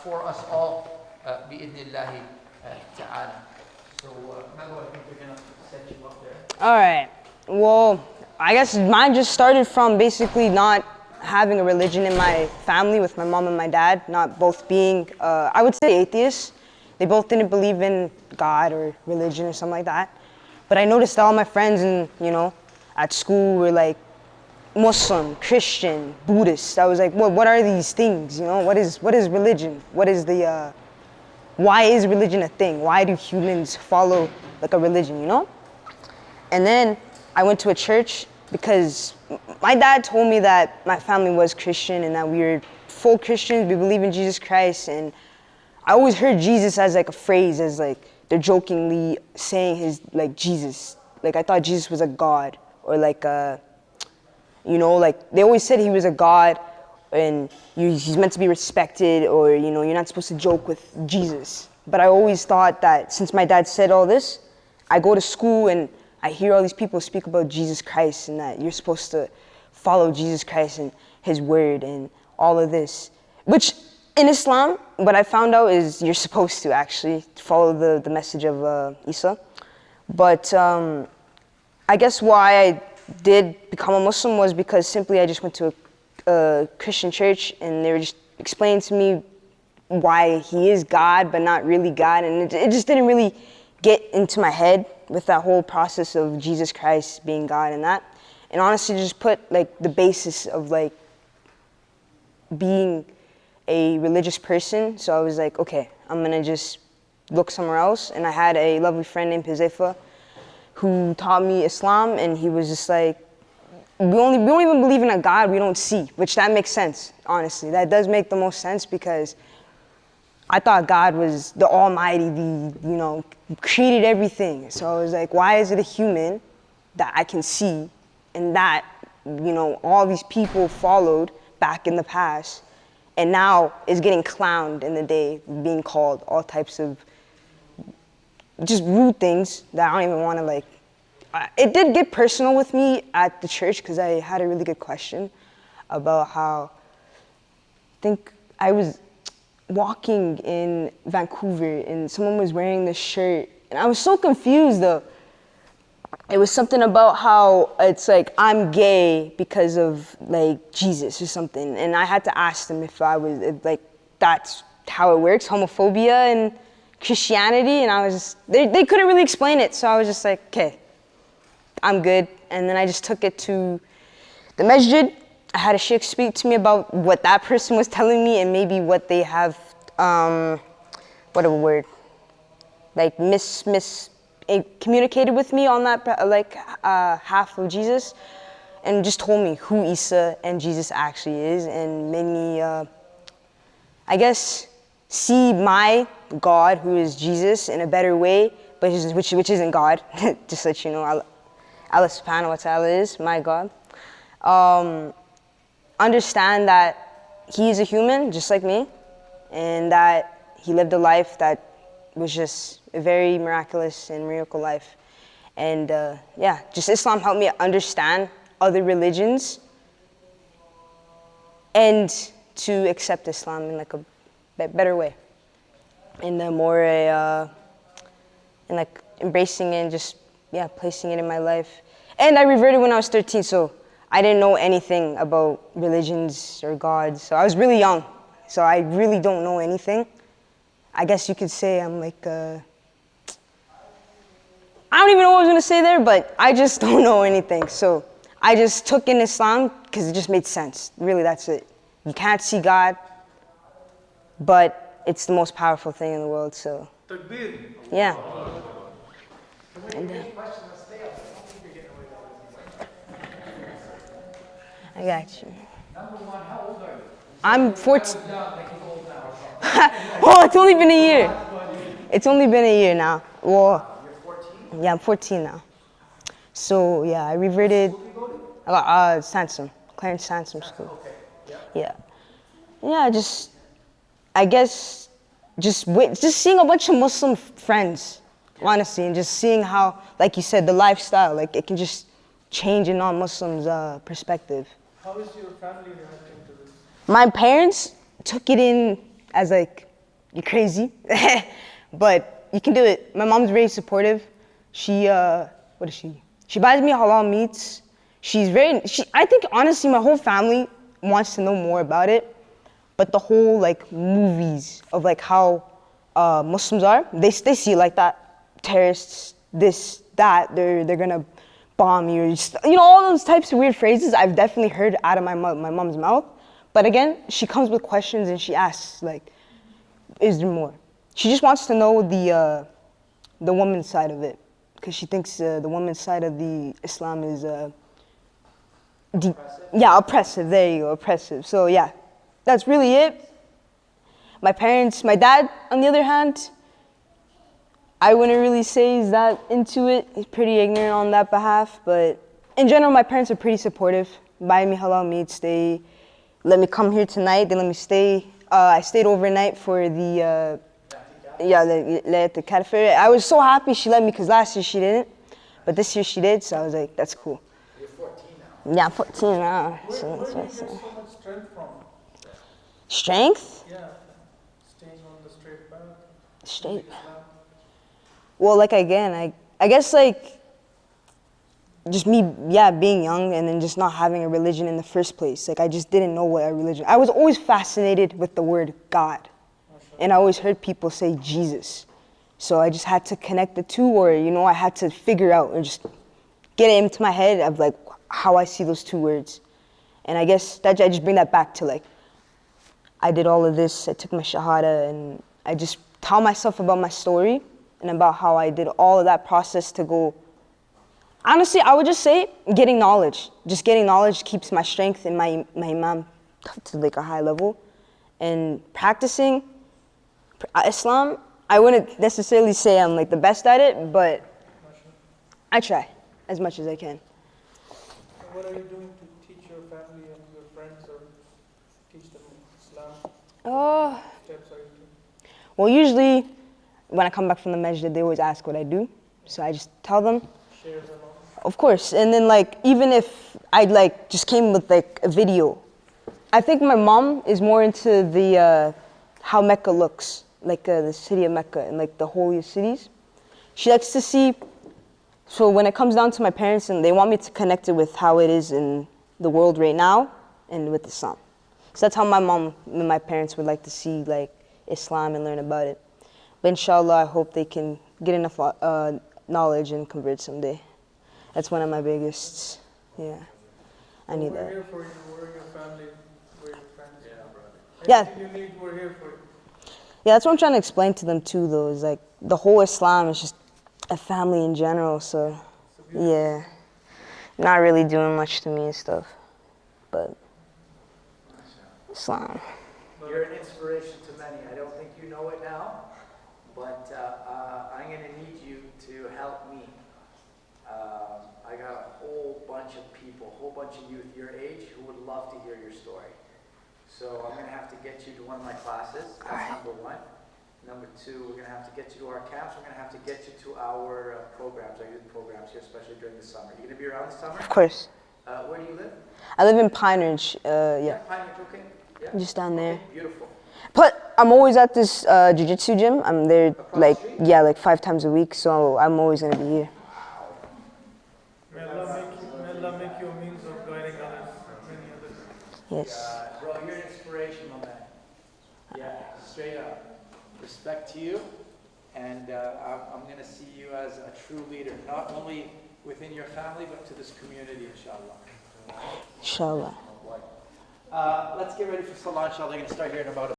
For us all, bi'idnillahi ta'ala. So, Melo, I think we're going to set you up there. All right. Well, I guess mine just started from basically not having a religion in my family with my mom and my dad, not both being, I would say atheists. They both didn't believe in God or religion or something like that. But I noticed all my friends at school were like Muslim, Christian, Buddhist. I was like, what are these things? What is religion? Why is religion a thing? Why do humans follow like a religion, And then I went to a church because my dad told me that my family was Christian and that we were full Christians, we believe in Jesus Christ. And I always heard Jesus as like a phrase, as like they're jokingly saying his like Jesus. Like I thought Jesus was a God or like like they always said he was a God and he's meant to be respected, or you're not supposed to joke with Jesus. But I always thought that since my dad said all this, I go to school and I hear all these people speak about Jesus Christ and that you're supposed to follow Jesus Christ and his word and all of this. Which in Islam, what I found out is you're supposed to actually follow the message of Isa. But I guess why I did become a Muslim was because simply I just went to a Christian church and they were just explaining to me why he is God but not really God, and it just didn't really get into my head with that whole process of Jesus Christ being God and that. And honestly just put like the basis of like being a religious person. So I was like, okay, I'm gonna just look somewhere else. And I had a lovely friend named Huzaifa who taught me Islam, and he was just like, we don't even believe in a God we don't see, which that makes sense, honestly. That does make the most sense because I thought God was the Almighty, created everything. So I was like, why is it a human that I can see and that, all these people followed back in the past and now is getting clowned in the day, being called all types of just rude things that I don't even want to it did get personal with me at the church because I had a really good question about how I think I was walking in Vancouver and someone was wearing this shirt and I was so confused though. It was something about how it's like I'm gay because of like Jesus or something, and I had to ask them if that's how it works, homophobia and Christianity, and I was just, they couldn't really explain it, so I was just like, okay, I'm good. And then I just took it to the masjid. I had a sheikh speak to me about what that person was telling me and maybe what they have, communicated with me on that, half of Jesus, and just told me who Isa and Jesus actually is, and made me, I guess, see my God, who is Jesus, in a better way, but which isn't God. Just let you know, Allah subhanahu wa ta'ala is my God. Understand that he is a human just like me, and that he lived a life that was just a very miraculous and miracle life. And just Islam helped me understand other religions and to accept Islam in like a better way, in the more in like embracing it and just placing it in my life. And I reverted when I was 13, so I didn't know anything about religions or gods. So I was really young, so I really don't know anything. I guess you could say I'm like I don't even know what I was gonna say there, but I just don't know anything. So I just took in Islam because it just made sense. Really, that's it. You can't see God, but it's the most powerful thing in the world, so. Yeah. And, I got you. Number one, how old are you? I'm 14. Oh, it's only been a year. It's only been a year now. Well, you're 14? Yeah, I'm 14 now. So, yeah, I reverted. I got Sansom, Clarence Sansom School. Okay. Yeah. Yeah, I guess, just seeing a bunch of Muslim friends, honestly, and just seeing how, like you said, the lifestyle, like it can just change a non-Muslim's perspective. How is your family reacting to this? My parents, took it in as like, you're crazy, but you can do it. My mom's very supportive. She, what is she? She buys me halal meats. I think honestly my whole family wants to know more about it, but the whole like movies of like how Muslims are, they see it like that. Terrorists, this, that, they're gonna bomb you, all those types of weird phrases I've definitely heard out of my mom's mouth. But again, she comes with questions and she asks like, is there more? She just wants to know the woman's side of it, because she thinks the woman's side of the Islam is oppressive. There you go, oppressive. So yeah, that's really it. My dad, on the other hand, I wouldn't really say he's that into it. He's pretty ignorant on that behalf, but in general, my parents are pretty supportive. Buy me halal meats. They let me come here tonight. They let me stay. I stayed overnight for the Laylat al-Qadr. I was so happy she let me, because last year she didn't, but this year she did, so I was like, that's cool. You're 14 now. Yeah, I'm 14 now. Where do you get so much strength from? Strength? Yeah, staying on the straight path. Straight. Well, like again, I guess like just me, being young and then just not having a religion in the first place. Like I just didn't know what a religion. I was always fascinated with the word God, and I always heard people say Jesus. So I just had to connect the two, or I had to figure out or just get it into my head of like how I see those two words. And I guess that I just bring that back to like I did all of this. I took my shahada, and I just tell myself about my story and about how I did all of that process to go. Honestly, I would just say getting knowledge. Just getting knowledge keeps my strength and my imam to like a high level. And practicing Islam, I wouldn't necessarily say I'm like the best at it, but I try as much as I can. What are you doing to teach your family and your friends, or teach them Islam? Steps are you doing? Well, usually when I come back from the masjid, they always ask what I do. So I just tell them. Shares and all. Of course. And then like, even if I like just came with like a video, I think my mom is more into the how Mecca looks, like the city of Mecca and like the holiest cities. She likes to see. So when it comes down to my parents, and they want me to connect it with how it is in the world right now and with Islam. So that's how my mom and my parents would like to see like Islam and learn about it. But inshallah, I hope they can get enough knowledge and convert someday. That's one of my biggest, I need that. We're here for you, we're your family, we're your friends. Yeah, brother. Yeah. Anything you need, we're here for you. Yeah, that's what I'm trying to explain to them too, though, is like the whole Islam is just a family in general, so yeah. Not really doing much to me and stuff, but Islam. You're an inspiration to many. I don't think you know it now, but I'm going to need you to help me. I got a whole bunch of people, a whole bunch of youth your age who would love to hear your story. So I'm going to have to get you to one of my classes. That's number one. Number two, we're going to have to get you to our camps. We're going to have to get you to our programs, our youth programs here, especially during the summer. You're going to be around the summer? Of course. Where do you live? I live in Pine Ridge, yeah. Pine Ridge, okay. Yeah. Just down there. Okay, beautiful. But I'm always at this jiu-jitsu gym. I'm there like, the street? like 5 times a week, so I'm always going to be here. May Allah make you a means of guiding others, many others. Yes. Bro, you're an inspiration, my man. Yeah, straight up. Respect to you, and I'm going to see you as a true leader, not only within your family, but to this community, inshallah. Inshallah. Let's get ready for Salah, inshallah. They're going to start here in about